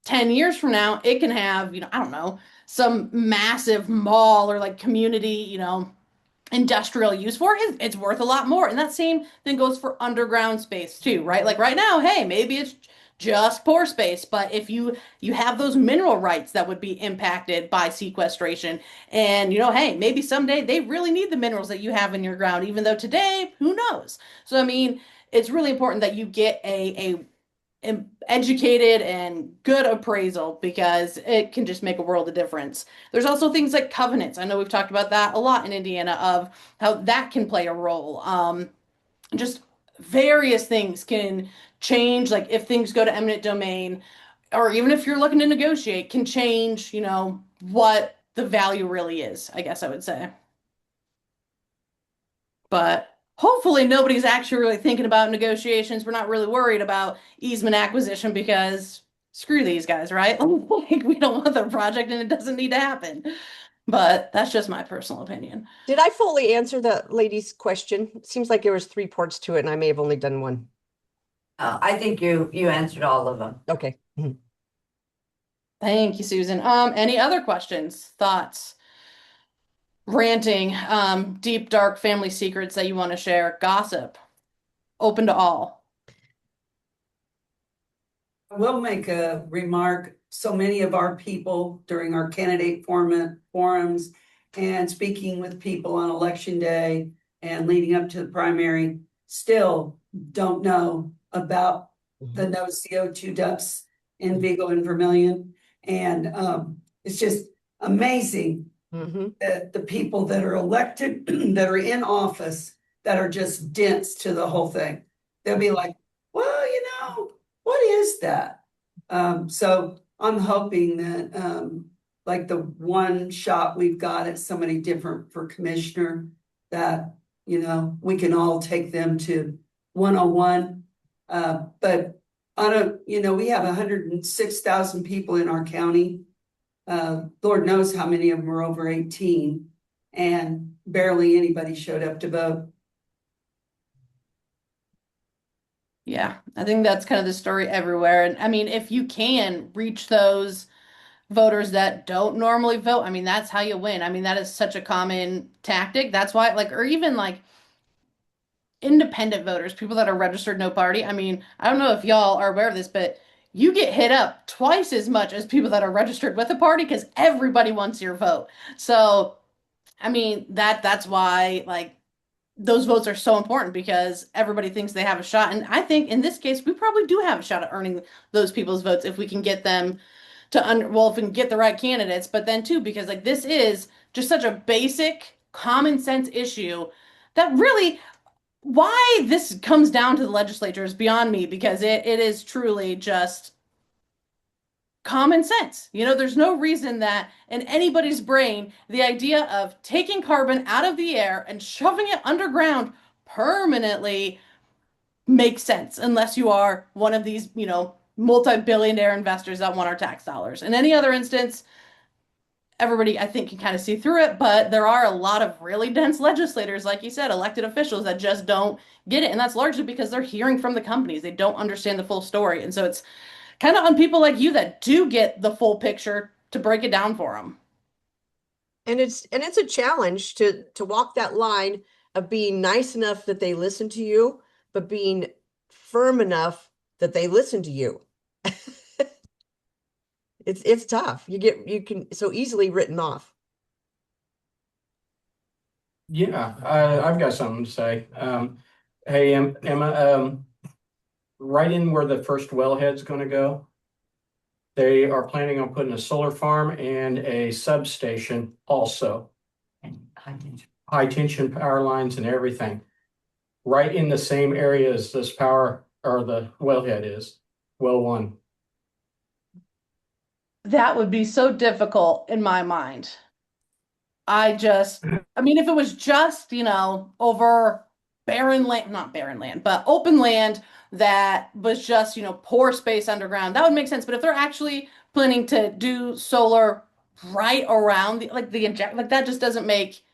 10 years from now, it can have, I don't know, some massive mall or like community, industrial use for it, it's worth a lot more. And that same thing goes for underground space too, right? Like right now, hey, maybe it's just pore space, but if you have those mineral rights that would be impacted by sequestration, and hey, maybe someday they really need the minerals that you have in your ground, even though today, who knows? So I mean, it's really important that you get a educated and good appraisal because it can just make a world of difference. There's also things like covenants. I know we've talked about that a lot in Indiana of how that can play a role. Just various things can change, like if things go to eminent domain, or even if you're looking to negotiate, can change, what the value really is, I guess I would say. But hopefully nobody's actually really thinking about negotiations. We're not really worried about easement acquisition because screw these guys, right? Like we don't want the project and it doesn't need to happen. But that's just my personal opinion. Did I fully answer the lady's question? It seems like there was three parts to it, and I may have only done one. I think you answered all of them. Okay. Thank you, Susan. Any other questions, thoughts, ranting, deep, dark family secrets that you want to share, gossip, open to all? I will make a remark. So many of our people during our candidate forums and speaking with people on election day and leading up to the primary still don't know about the no CO2 dumps in Vigo and Vermillion. And it's just amazing that the people that are elected, that are in office, that are just dense to the whole thing. They'll be like, well, what is that? So I'm hoping that like the one shot we've got at somebody different for commissioner, that we can all take them to 101. But I don't, we have 106,000 people in our county. Lord knows how many of them are over 18, and barely anybody showed up to vote. Yeah, I think that's kind of the story everywhere. And I mean, if you can reach those voters that don't normally vote, I mean, that's how you win. I mean, that is such a common tactic. That's why, like, or even like independent voters, people that are registered no party. I mean, I don't know if y'all are aware of this, but you get hit up twice as much as people that are registered with a party because everybody wants your vote. So, I mean, that's why like those votes are so important because everybody thinks they have a shot. And I think in this case, we probably do have a shot at earning those people's votes if we can get them to well, if we can get the right candidates, but then too, because like this is just such a basic common sense issue that really why this comes down to the legislature is beyond me because it is truly just common sense. There's no reason that in anybody's brain, the idea of taking carbon out of the air and shoving it underground permanently makes sense unless you are one of these, multi-billionaire investors that want our tax dollars. In any other instance, everybody, I think, can kind of see through it, but there are a lot of really dense legislators, like you said, elected officials that just don't get it. And that's largely because they're hearing from the companies. They don't understand the full story. And so it's kind of on people like you that do get the full picture to break it down for them. And it's a challenge to walk that line of being nice enough that they listen to you, but being firm enough that they listen to you. It's tough. You can so easily written off. Yeah, I've got something to say. Hey, Emma, right in where the first wellhead's going to go, they are planning on putting a solar farm and a substation also. And High tension power lines and everything. Right in the same area as this power or the wellhead is, well one. That would be so difficult in my mind. I mean, if it was just, over barren land, not barren land, but open land that was just, poor space underground, that would make sense. But if they're actually planning to do solar right around the inject, like that just doesn't make,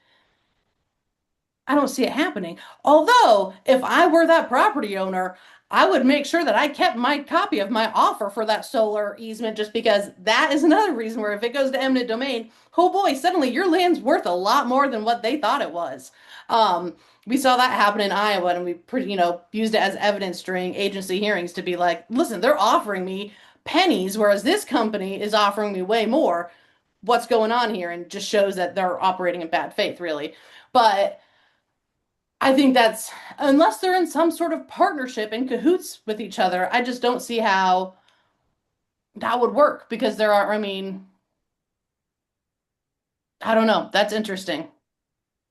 I don't see it happening. Although, if I were that property owner, I would make sure that I kept my copy of my offer for that solar easement just because that is another reason where if it goes to eminent domain, oh boy, suddenly your land's worth a lot more than what they thought it was. We saw that happen in Iowa and used it as evidence during agency hearings to be like, listen, they're offering me pennies, whereas this company is offering me way more. What's going on here? And just shows that they're operating in bad faith, really. But I think that's unless they're in some sort of partnership in cahoots with each other, I just don't see how that would work because I mean, I don't know. That's interesting.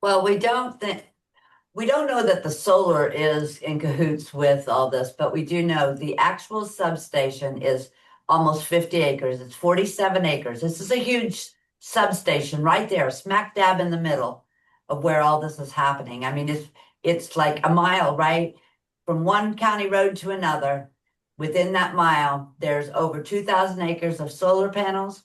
Well, we don't know that the solar is in cahoots with all this, but we do know the actual substation is almost 50 acres. It's 47 acres. This is a huge substation right there, smack dab in the middle of where all this is happening. I mean, it's like a mile, right? From one county road to another. Within that mile, there's over 2,000 acres of solar panels,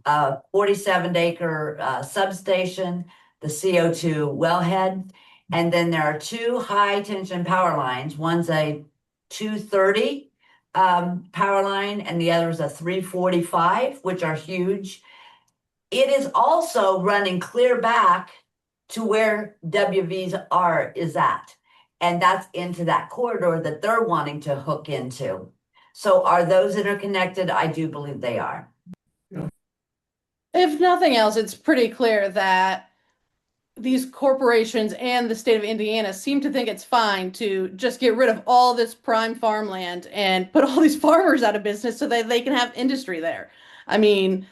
47-acre substation, the CO2 wellhead, and then there are two high tension power lines. One's a 230 power line, and the other is a 345, which are huge. It is also running clear back to where WV's is at. And that's into that corridor that they're wanting to hook into. So are those interconnected? I do believe they are. If nothing else, it's pretty clear that these corporations and the state of Indiana seem to think it's fine to just get rid of all this prime farmland and put all these farmers out of business so that they can have industry there. I mean,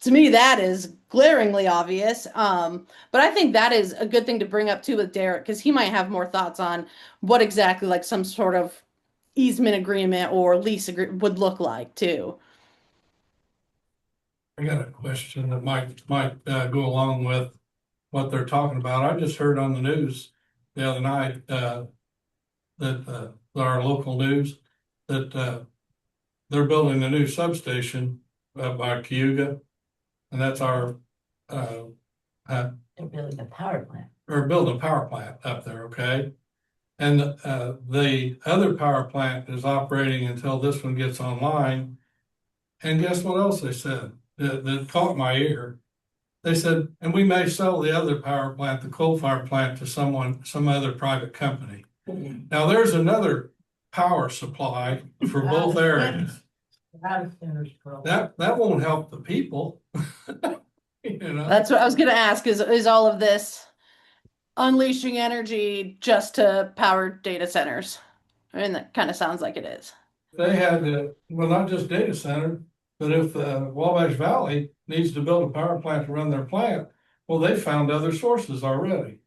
to me, that is glaringly obvious. But I think that is a good thing to bring up too with Derek, because he might have more thoughts on what exactly like some sort of easement agreement or would look like too. I got a question that might go along with what they're talking about. I just heard on the news the other night, that our local news, that they're building a new substation by Cayuga, and that's our They're building a power plant. or building a power plant up there, okay? And the other power plant is operating until this one gets online. And guess what else they said that caught my ear? They said, and we may sell the other power plant, the coal-fired plant, to some other private company. Now, there's another power supply for both areas. That won't help the people. You know? That's what I was going to ask is all of this unleashing energy just to power data centers? I mean, that kind of sounds like it is. They had well, not just data center, but if Wabash Valley needs to build a power plant to run their plant, well, they found other sources already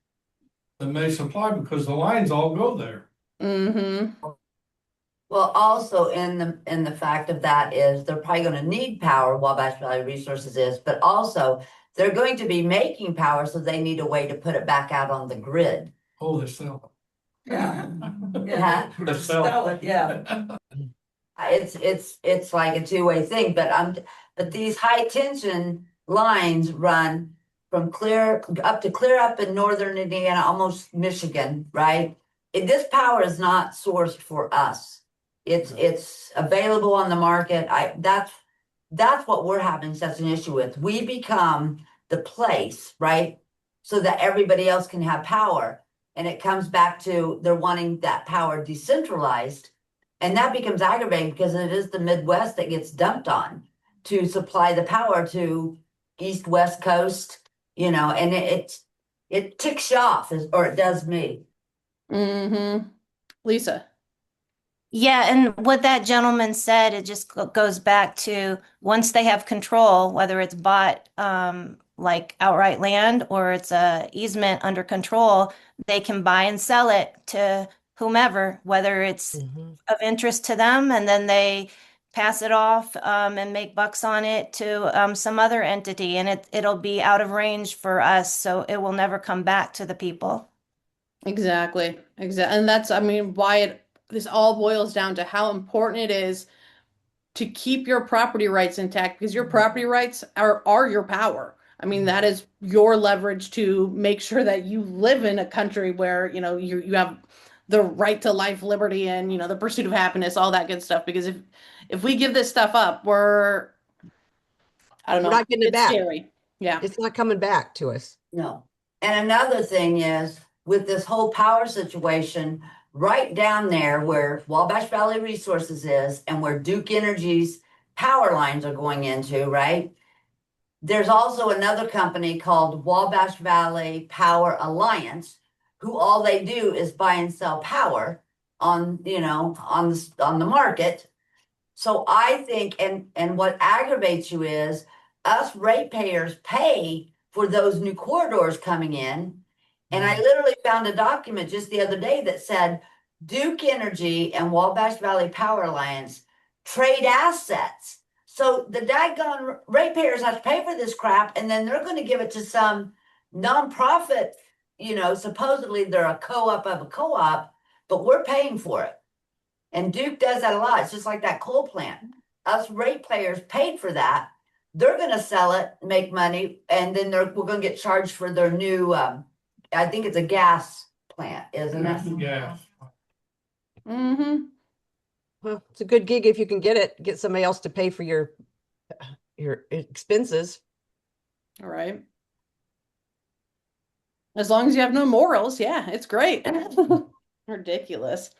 that may supply because the lines all go there. Mm-hmm. Well, also in the fact of that is they're probably going to need power, Wabash Valley Resources is, but also they're going to be making power, so they need a way to put it back out on the grid. Oh, they sell Yeah. Yeah. it. They sell it, yeah. It's like a two-way thing, but these high tension lines run from clear up in northern Indiana, almost Michigan, right? This power is not sourced for us. It's available on the market. That's what we're having such an issue with. We become the place, right? So that everybody else can have power. And it comes back to they're wanting that power decentralized. And that becomes aggravating because it is the Midwest that gets dumped on to supply the power to East, West Coast, and it ticks you off, or it does me. Mm-hmm. Lisa. Yeah, and what that gentleman said, it just goes back to once they have control, whether it's bought like outright land or it's a easement under control, they can buy and sell it to whomever, whether it's of interest to them, and then they pass it off and make bucks on it to some other entity, and it'll be out of range for us, so it will never come back to the people. Exactly. And that's, I mean, why this all boils down to how important it is to keep your property rights intact, because your property rights are your power. I mean, that is your leverage to make sure that you live in a country where, you have the right to life, liberty, and, the pursuit of happiness, all that good stuff. Because if we give this stuff up, I don't know, We're not getting it it's back. scary. Yeah. It's not coming back to us. No. And another thing is with this whole power situation, right down there where Wabash Valley Resources is and where Duke Energy's power lines are going into, right? There's also another company called Wabash Valley Power Alliance, who all they do is buy and sell power on the market. So I think, and what aggravates you is us ratepayers pay for those new corridors coming in. And I literally found a document just the other day that said Duke Energy and Wabash Valley Power Alliance trade assets. So the daggone ratepayers have to pay for this crap, and then they're going to give it to some nonprofit, supposedly they're a co-op of a co-op, but we're paying for it. And Duke does that a lot. It's just like that coal plant. Us ratepayers paid for that. They're going to sell it, make money, and then we're going to get charged for their new, I think it's a gas plant, isn't it? Yeah. Mm-hmm. Well, it's a good gig if you can get it, get somebody else to pay for your expenses. All right. As long as you have no morals, yeah, it's great. Ridiculous.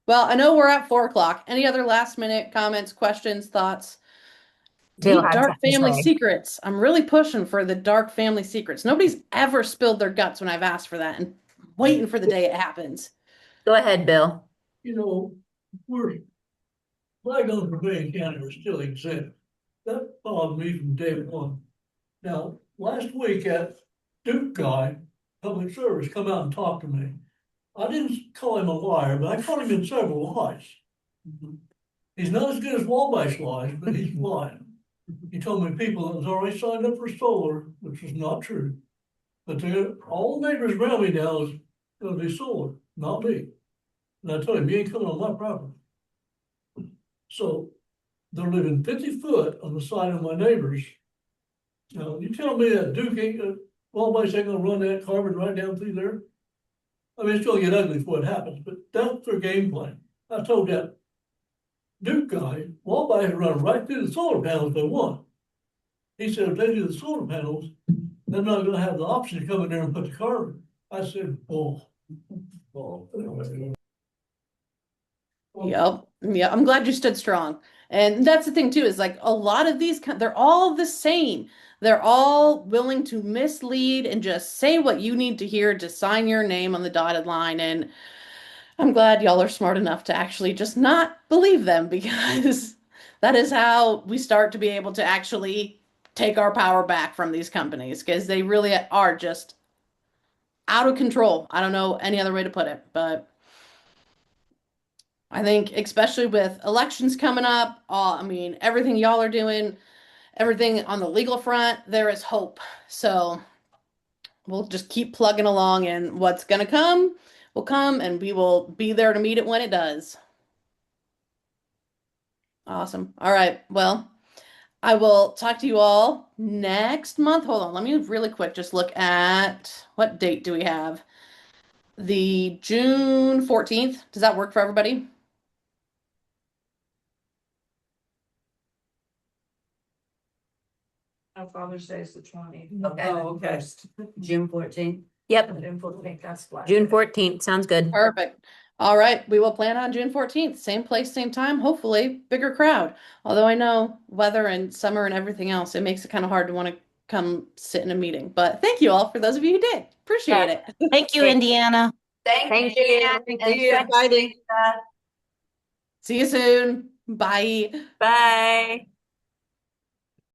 Well, I know we're at 4 o'clock. Any other last minute comments, questions, thoughts? Bill Deep had dark something to family say. secrets. I'm really pushing for the dark family secrets. Nobody's ever spilled their guts when I've asked for that, and waiting for the day it happens. Go ahead, Bill. You know, we're, bygones for Bay County are still exempt. That bothered me from day one. Now, last week at Duke Guy, public service, come out and talk to me. I didn't call him a liar, but I called him in several lies. He's not as good as Wabash lies, but he's lying. He told me people that was already signed up for solar, which was not true. But all the neighbors around me now is gonna do solar, not me. And I told him, you ain't coming on my property. So they're living 50 foot on the side of my neighbors. Now, you tell me that Duke ain't, Wabash ain't gonna run that carbon right down through there? I mean, it's gonna get ugly before it happens, but that's their game plan. I told that Duke guy, Wabash run right through the solar panels they want. He said, if they do the solar panels, they're not gonna have the option to come in there and put the carbon. I said, oh. Yep. Yeah. I'm glad you stood strong. And that's the thing too, is like a lot of these, they're all the same. They're all willing to mislead and just say what you need to hear to sign your name on the dotted line. And I'm glad y'all are smart enough to actually just not believe them because that is how we start to be able to actually take our power back from these companies because they really are just out of control. I don't know any other way to put it, but I think especially with elections coming up, I mean, everything y'all are doing, everything on the legal front, there is hope. So we'll just keep plugging along and what's going to come will come and we will be there to meet it when it does. Awesome. All right. Well, I will talk to you all next month. Hold on. Let me really quick just look at what date do we have? The June 14th. Does that work for everybody? Our Father's Day is the 20th. Okay. Oh, okay. June 14th. Yep, June 14th, sounds good. Perfect. All right. We will plan on June 14th. Same place, same time. Hopefully, bigger crowd. Although I know weather and summer and everything else, it makes it kind of hard to want to come sit in a meeting. But thank you all for those of you who did. Appreciate it. Thank you, Indiana. Thank you. you. Thank you, exciting. See you soon. Bye. Bye.